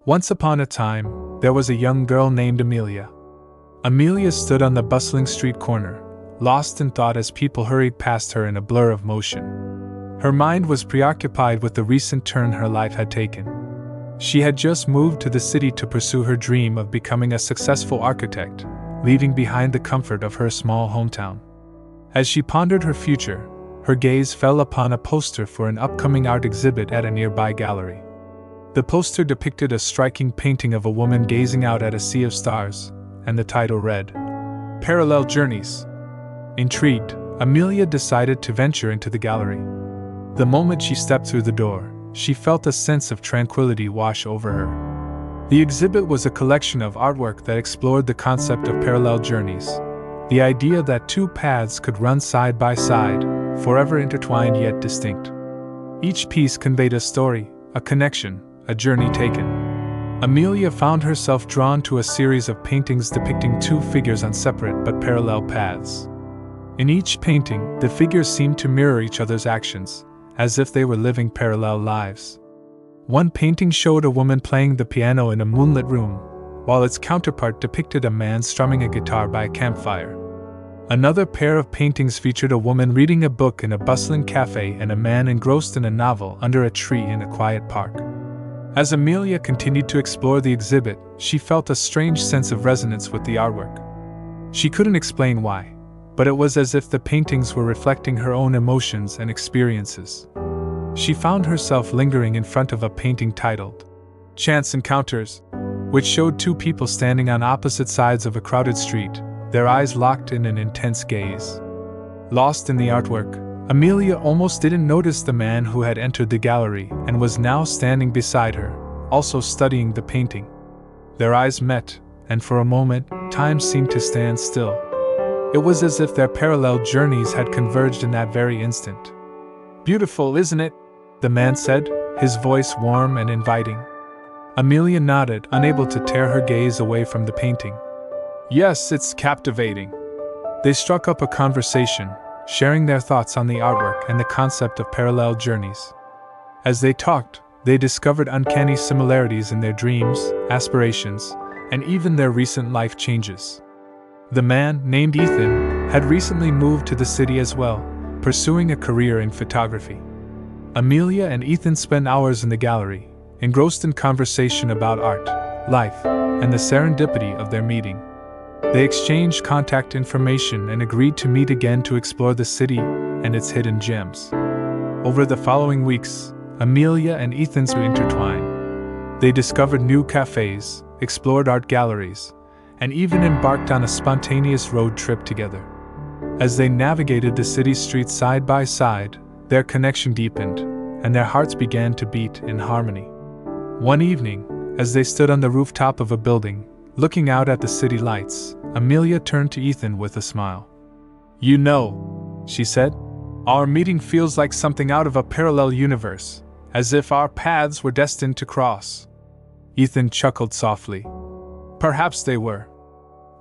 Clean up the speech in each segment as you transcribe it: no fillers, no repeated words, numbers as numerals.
Once upon a time, there was a young girl named Amelia. Amelia stood on the bustling street corner, lost in thought as people hurried past her in a blur of motion. Her mind was preoccupied with the recent turn her life had taken. She had just moved to the city to pursue her dream of becoming a successful architect, leaving behind the comfort of her small hometown. As she pondered her future, her gaze fell upon a poster for an upcoming art exhibit at a nearby gallery. The poster depicted a striking painting of a woman gazing out at a sea of stars, and the title read, "Parallel Journeys." Intrigued, Amelia decided to venture into the gallery. The moment she stepped through the door, she felt a sense of tranquility wash over her. The exhibit was a collection of artwork that explored the concept of parallel journeys, the idea that two paths could run side by side, forever intertwined yet distinct. Each piece conveyed a story, a connection, a journey taken. Amelia found herself drawn to a series of paintings depicting two figures on separate but parallel paths. In each painting, the figures seemed to mirror each other's actions, as if they were living parallel lives. One painting showed a woman playing the piano in a moonlit room, while its counterpart depicted a man strumming a guitar by a campfire. Another pair of paintings featured a woman reading a book in a bustling cafe and a man engrossed in a novel under a tree in a quiet park. As Amelia continued to explore the exhibit, she felt a strange sense of resonance with the artwork. She couldn't explain why, but it was as if the paintings were reflecting her own emotions and experiences. She found herself lingering in front of a painting titled Chance Encounters, which showed two people standing on opposite sides of a crowded street, their eyes locked in an intense gaze. Lost in the artwork, Amelia almost didn't notice the man who had entered the gallery and was now standing beside her, also studying the painting. Their eyes met, and for a moment, time seemed to stand still. It was as if their parallel journeys had converged in that very instant. "Beautiful, isn't it?" the man said, his voice warm and inviting. Amelia nodded, unable to tear her gaze away from the painting. "Yes, it's captivating." They struck up a conversation, sharing their thoughts on the artwork and the concept of parallel journeys. As they talked, they discovered uncanny similarities in their dreams, aspirations, and even their recent life changes. The man, named Ethan, had recently moved to the city as well, pursuing a career in photography. Amelia and Ethan spent hours in the gallery, engrossed in conversation about art, life, and the serendipity of their meeting. They exchanged contact information and agreed to meet again to explore the city and its hidden gems. Over the following weeks, Amelia and Ethan intertwined. They discovered new cafes, explored art galleries, and even embarked on a spontaneous road trip together. As they navigated the city's streets side by side, their connection deepened, and their hearts began to beat in harmony. One evening, as they stood on the rooftop of a building, looking out at the city lights, Amelia turned to Ethan with a smile. "You know," she said, "our meeting feels like something out of a parallel universe, as if our paths were destined to cross." Ethan chuckled softly. "Perhaps they were.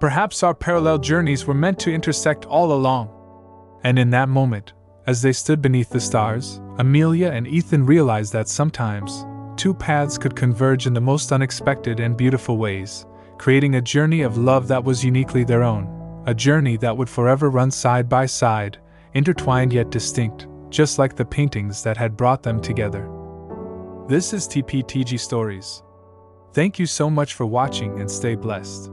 Perhaps our parallel journeys were meant to intersect all along." And in that moment, as they stood beneath the stars, Amelia and Ethan realized that sometimes, two paths could converge in the most unexpected and beautiful ways, creating a journey of love that was uniquely their own, a journey that would forever run side by side, intertwined yet distinct, just like the paintings that had brought them together. This is TPTG Stories. Thank you so much for watching and stay blessed.